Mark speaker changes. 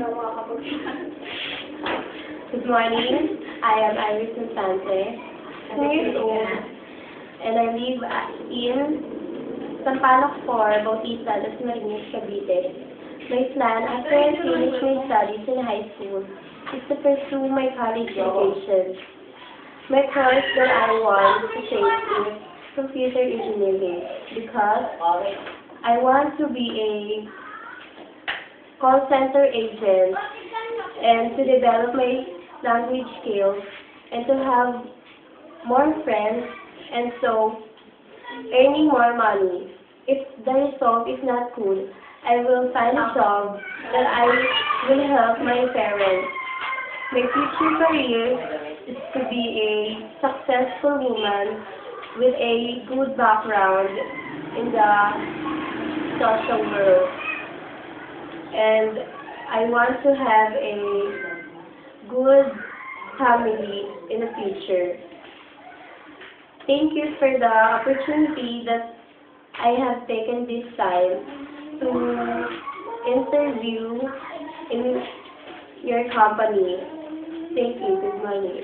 Speaker 1: Good morning. I am Iris Infante, 2 years old, and I live in Sampaloc 4, Bautista, Las Marinas, Cavite. My plan after I finish my studies in high school is to pursue my college education. My course that I want to take is computer engineering because I want to be a call center agent and to develop my language skills and to have more friends and so earning more money. If the result is not good, I will find a job that I will help my parents. My future career is to be a successful woman with a good background in the social world. And I want to have a good family in the future. Thank you for the opportunity that I have taken this time to interview in your company. Thank you. Good morning.